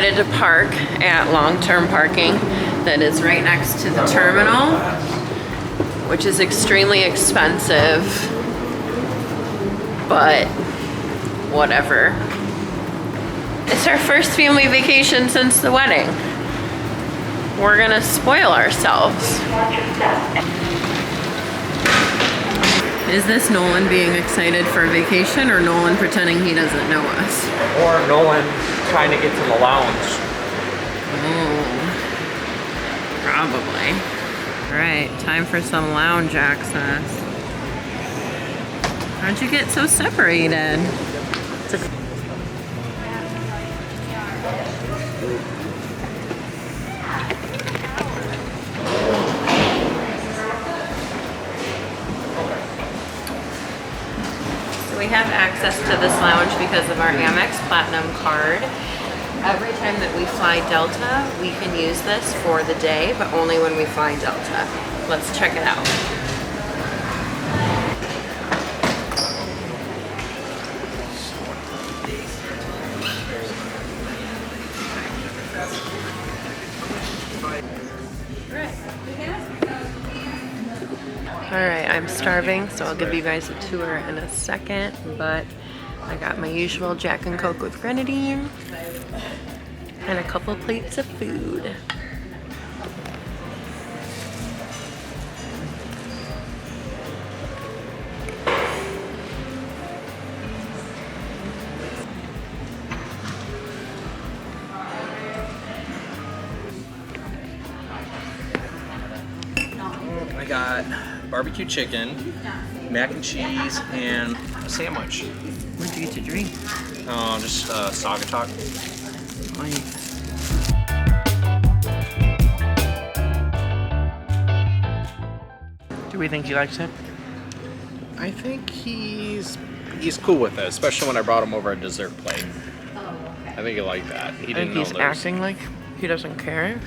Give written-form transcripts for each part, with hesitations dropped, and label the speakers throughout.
Speaker 1: decided to park at long-term parking that is right next to the terminal, which is extremely expensive, but whatever. It's our first family vacation since the wedding. We're gonna spoil ourselves. Is this Nolan being excited for a vacation, or Nolan pretending he doesn't know us?
Speaker 2: Or Nolan trying to get to the lounge.
Speaker 1: Oh, probably. All right, time for some lounge access. How'd you get so separated? We have access to this lounge because of our Amex Platinum card. Every time that we fly Delta, we can use this for the day, but only when we fly Delta. Let's check it out. Alright, I'm starving, so I'll give you guys a tour in a second, but I got my usual Jack and Coke with grenadine and a couple plates of food.
Speaker 2: I got barbecue chicken, mac and cheese, and a sandwich.
Speaker 1: What'd you get to drink?
Speaker 2: Just Saga Talk.
Speaker 1: Nice.
Speaker 3: Do we think he likes it?
Speaker 2: I think he's cool with it, especially when I brought him over a dessert plate. I think he liked that. He
Speaker 3: I
Speaker 2: didn't
Speaker 3: think
Speaker 2: know
Speaker 3: he's
Speaker 2: there was-
Speaker 3: acting like he doesn't care,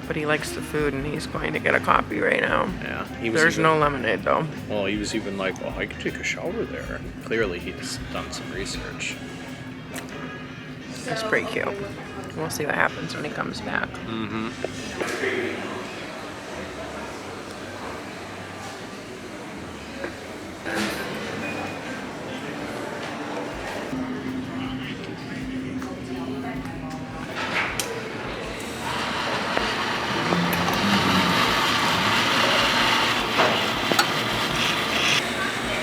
Speaker 3: but he likes the food and he's going to get a coffee right now.
Speaker 2: Yeah,
Speaker 3: There's no lemonade though.
Speaker 2: Well, he was even like, well, I could take a shower there. Clearly, he's done some research.
Speaker 3: It's pretty cute. We'll see what happens when he comes back.
Speaker 2: Mm-hmm.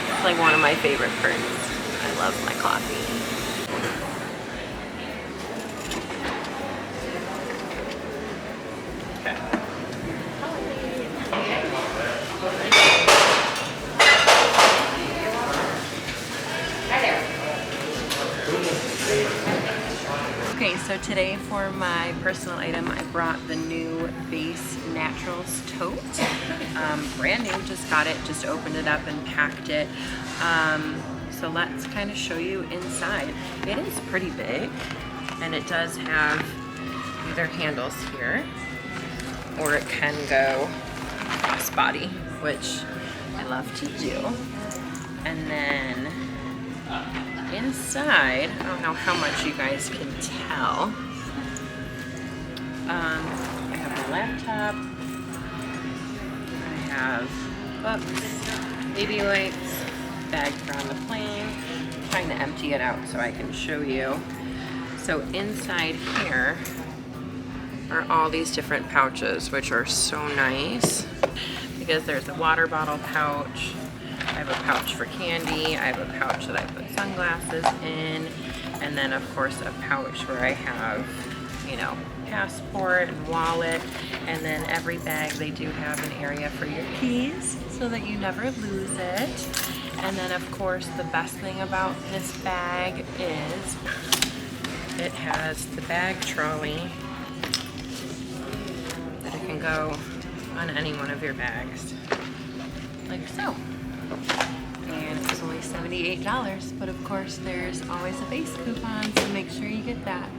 Speaker 1: It's like one of my favorite perks. I love my coffee. Okay, so today for my personal item, I brought the new Beis Naturals tote. Brand new, just got it, just opened it up and packed it. So let's kind of show you inside. It is pretty big, and it does have either handles here, or it can go crossbody, which I love to do. And then inside, I don't know how much you guys can tell. I have my laptop. I have books, baby wipes, bag for on the plane. I'm trying to empty it out so I can show you. So inside here are all these different pouches, which are so nice because there's a water bottle pouch. I have a pouch for candy, I have a pouch that I put sunglasses in, and then of course a pouch where I have, you know, passport and wallet, and then every bag they do have an area for your keys so that you never lose it. And then of course the best thing about this bag is it has the bag trolley that it can go on any one of your bags, like so. And it's only $78, but of course there's always a Beis coupon, so make sure you get that.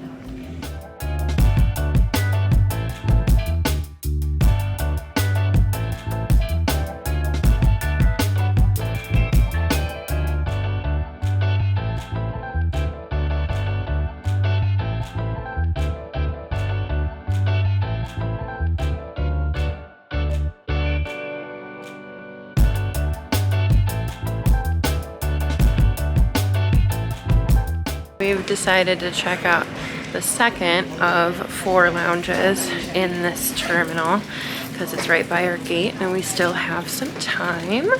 Speaker 1: decided to check out the second of 4 lounges in this terminal because it's right by our gate and we still have some time.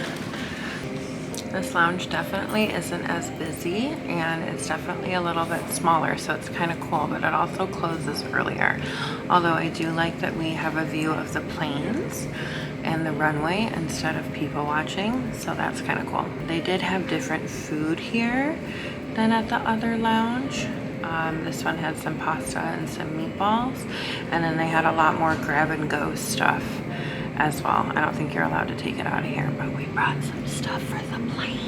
Speaker 1: This lounge definitely isn't as busy and it's definitely a little bit smaller, so it's kind of cool, but it also closes earlier. Although I do like that we have a view of the planes and the runway instead of people watching, so that's kind of cool. They did have different food here than at the other lounge. This one had some pasta and some meatballs, and then they had a lot more grab and go stuff as well. I don't think you're allowed to take it out of here, but we brought some stuff for the plane.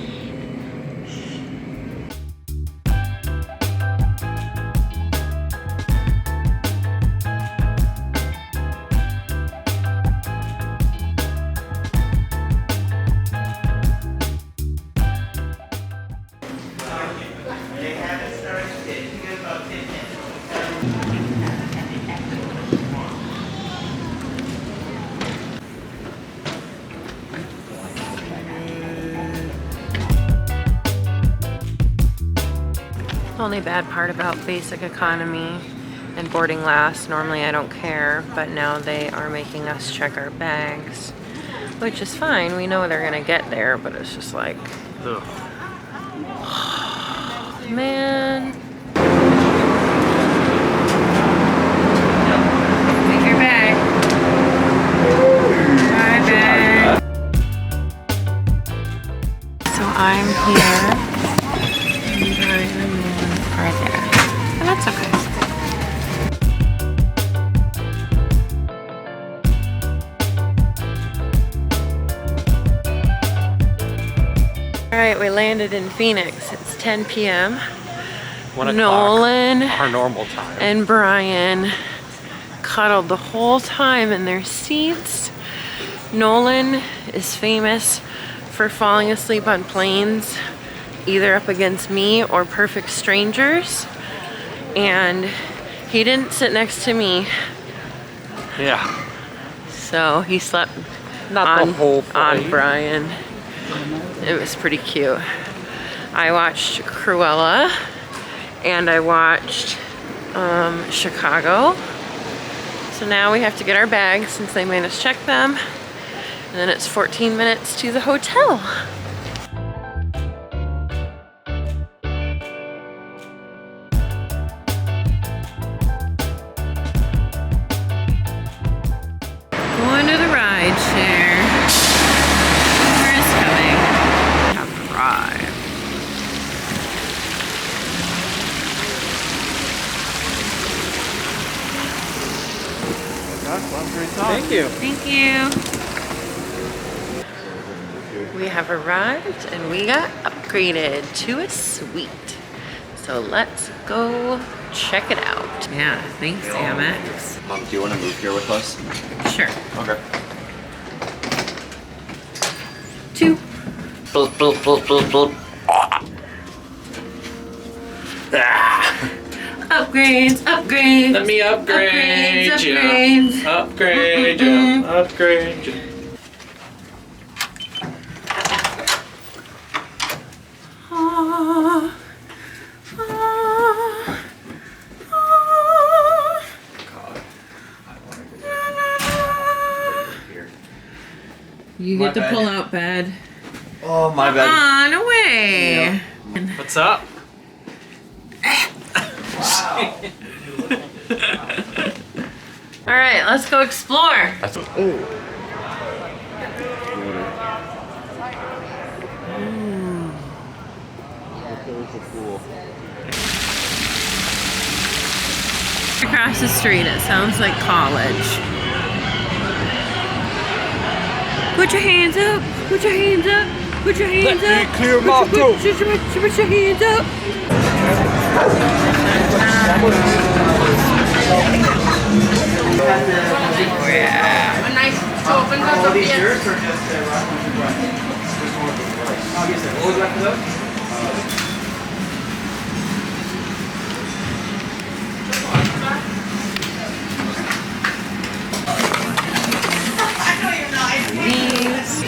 Speaker 1: The only bad part about basic economy and boarding last, normally I don't care, but now they are making us check our bags, which is fine. We know they're gonna get there, but it's just like, ugh. Man. Take your bag. Bye, bag. So I'm here. Right there. But that's okay. Alright, we landed in Phoenix. It's 10 p.m.
Speaker 2: 1 o'clock,
Speaker 1: Nolan
Speaker 2: our normal time.
Speaker 1: and Brian cuddled the whole time in their seats. Nolan is famous for falling asleep on planes, either up against me or perfect strangers, and he didn't sit next to me,
Speaker 2: Yeah.
Speaker 1: so he slept
Speaker 2: Not the whole flight.
Speaker 1: on Brian. It was pretty cute. I watched Cruella and I watched Chicago. So now we have to get our bags since they made us check them, and then it's 14 minutes to the hotel. Going to the ride share. Where is coming? Have arrived.
Speaker 2: Thank you.
Speaker 1: Thank you. We have arrived and we got upgraded to a suite. So let's go check it out. Yeah, thanks, Amex.
Speaker 4: Mom, do you want to move here with us?
Speaker 1: Sure.
Speaker 4: Okay.
Speaker 1: 2.
Speaker 4: Bloop, bloop, bloop, bloop, bloop. Ah.
Speaker 1: Upgrades, upgrades.
Speaker 2: Let me upgrade
Speaker 1: Upgrades,
Speaker 2: you.
Speaker 1: upgrades.
Speaker 2: Upgrade you. Upgrade you.
Speaker 1: Ah, ah, ah.
Speaker 4: God. I want to go here.
Speaker 1: You
Speaker 4: My
Speaker 1: get the
Speaker 4: bad.
Speaker 1: pull-out bed.
Speaker 4: Oh, my bad.
Speaker 1: On away.
Speaker 2: What's up?
Speaker 1: All right, let's go explore. Across the street, it sounds like college. Put your hands up. Put your hands up. Put your hands
Speaker 2: Let
Speaker 1: up.
Speaker 2: me clear my throat.
Speaker 1: Put your hands up. Yeah.
Speaker 5: A nice open cup of beer.
Speaker 1: These.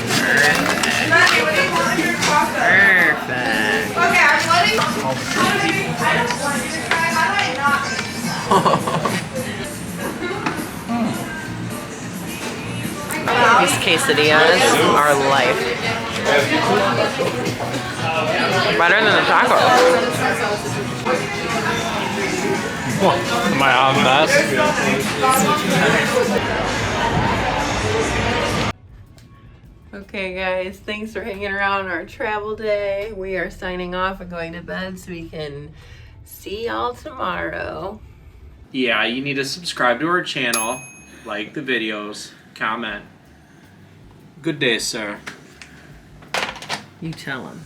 Speaker 1: Perfect.
Speaker 5: Okay, I'm letting.
Speaker 1: quesadillas are life.
Speaker 3: Better than the taco.
Speaker 2: Am I on that?
Speaker 1: Okay guys, thanks for hanging around our travel day. We are signing off and going to bed so we can see y'all tomorrow.
Speaker 2: Yeah, you need to subscribe to our channel, like the videos, comment. Good day, sir.
Speaker 1: You tell them.